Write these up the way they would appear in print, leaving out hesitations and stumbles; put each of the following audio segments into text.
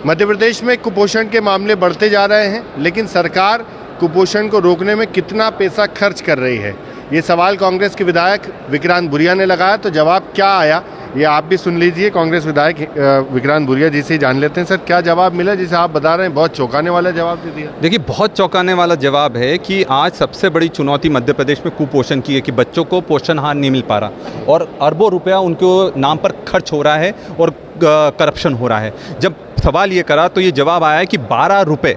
मध्य प्रदेश में कुपोषण के मामले बढ़ते जा रहे हैं, लेकिन सरकार कुपोषण को रोकने में कितना पैसा खर्च कर रही है, ये सवाल कांग्रेस के विधायक विक्रांत भूरिया ने लगाया। तो जवाब क्या आया ये आप भी सुन लीजिए। कांग्रेस विधायक विक्रांत भूरिया जी से जान लेते हैं। सर, क्या जवाब मिला जिसे आप बता रहे हैं बहुत चौंकाने वाला जवाब दे दिया? देखिए, बहुत चौंकाने वाला जवाब है कि आज सबसे बड़ी चुनौती मध्य प्रदेश में कुपोषण की है कि बच्चों को पोषण आहार नहीं मिल पा रहा और अरबों रुपया उनके नाम पर खर्च हो रहा है और करप्शन हो रहा है। जब सवाल ये करा तो ये जवाब आया है कि 12 रुपये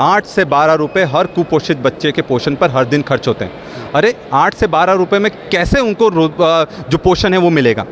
8 से 12 रुपये हर कुपोषित बच्चे के पोषण पर हर दिन खर्च होते हैं। अरे 8 से 12 रुपये में कैसे उनको जो पोषण है वो मिलेगा?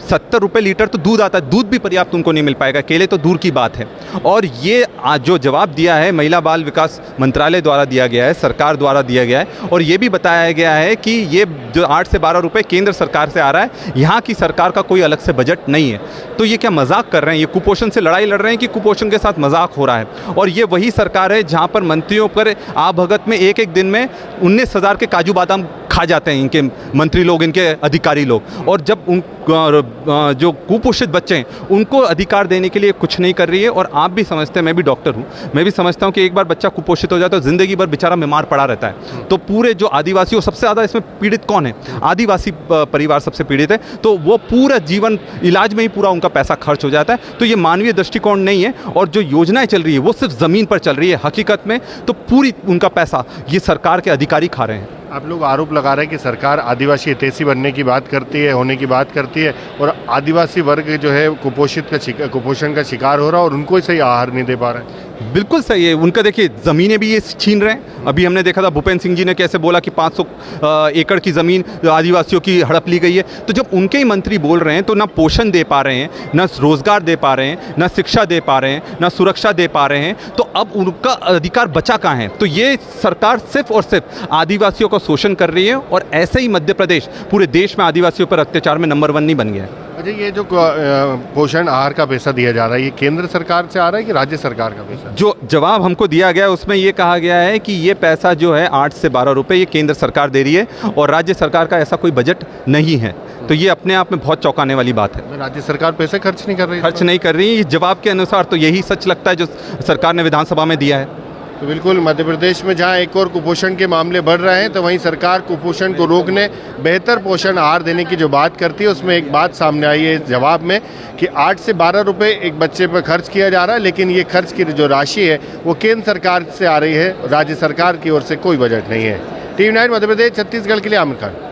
70 रुपये लीटर तो दूध आता है, दूध भी पर्याप्त उनको नहीं मिल पाएगा, केले तो दूर की बात है। और ये जो जवाब दिया है महिला बाल विकास मंत्रालय द्वारा दिया गया है, सरकार द्वारा दिया गया है, और ये भी बताया गया है कि ये जो 8 से 12 रुपये केंद्र सरकार से आ रहा है, यहाँ की सरकार का कोई अलग से बजट नहीं है। तो ये क्या मजाक कर रहे हैं? ये कुपोषण से लड़ाई लड़ रहे हैं कि कुपोषण के साथ मजाक हो रहा है? और ये वही सरकार है जहाँ पर मंत्रियों पर भगत में एक दिन में 19,000 के काजू बादाम खा जाते हैं इनके मंत्री लोग, इनके अधिकारी लोग। और जब उन जो कुपोषित बच्चे हैं उनको अधिकार देने के लिए कुछ नहीं कर रही है। और आप भी समझते हैं, मैं भी डॉक्टर हूँ, मैं भी समझता हूँ कि एक बार बच्चा कुपोषित हो जाता है तो ज़िंदगी भर बेचारा बीमार पड़ा रहता है। तो पूरे जो आदिवासी, सबसे ज़्यादा इसमें पीड़ित कौन है? आदिवासी परिवार सबसे पीड़ित है। तो वो पूरा जीवन इलाज में ही पूरा उनका पैसा खर्च हो जाता है। तो ये मानवीय दृष्टिकोण नहीं है। और जो योजनाएं चल रही है वो सिर्फ ज़मीन पर चल रही है, हकीकत में तो पूरी उनका पैसा ये सरकार के अधिकारी खा रहे हैं। आप लोग आरोप लगा रहे हैं कि सरकार आदिवासी हितैषी बनने की बात करती है, होने की बात करती है, और आदिवासी वर्ग जो है कुपोषण का शिकार हो रहा है और उनको सही आहार नहीं दे पा रहे हैं। बिल्कुल सही है। उनका देखिए ज़मीनें भी ये छीन रहे हैं। अभी हमने देखा था भूपेंद्र सिंह जी ने कैसे बोला कि 500 एकड़ की ज़मीन आदिवासियों की हड़प ली गई है। तो जब उनके ही मंत्री बोल रहे हैं तो ना पोषण दे पा रहे हैं, ना रोज़गार दे पा रहे हैं, ना शिक्षा दे पा रहे हैं, ना सुरक्षा दे पा रहे हैं, तो अब उनका अधिकार बचा कहाँ है? तो ये सरकार सिर्फ और सिर्फ आदिवासियों का शोषण कर रही है। और ऐसे ही मध्य प्रदेश पूरे देश में आदिवासियों पर अत्याचार में नंबर 1 नहीं बन गया है। अच्छा, ये जो पोषण आहार का पैसा दिया जा रहा है, ये केंद्र सरकार से आ रहा है कि राज्य सरकार का पैसा? जो जवाब हमको दिया गया है उसमें ये कहा गया है कि ये पैसा जो है 8 से 12 रुपये ये केंद्र सरकार दे रही है और राज्य सरकार का ऐसा कोई बजट नहीं है। तो ये अपने आप में बहुत चौंकाने वाली बात है। राज्य सरकार पैसे खर्च नहीं कर रही? खर्च नहीं कर रही। इस जवाब के अनुसार तो यही सच लगता है जो सरकार ने विधानसभा में दिया है। तो बिल्कुल, मध्य प्रदेश में जहां एक और कुपोषण के मामले बढ़ रहे हैं, तो वहीं सरकार कुपोषण को रोकने, बेहतर पोषण आहार देने की जो बात करती है उसमें एक बात सामने आई है इस जवाब में कि 8 से 12 रुपये एक बच्चे पर खर्च किया जा रहा है, लेकिन ये खर्च की जो राशि है वो केंद्र सरकार से आ रही है, राज्य सरकार की ओर से कोई बजट नहीं है। टीवी 9 मध्य प्रदेश छत्तीसगढ़ के लिए आमिर खान।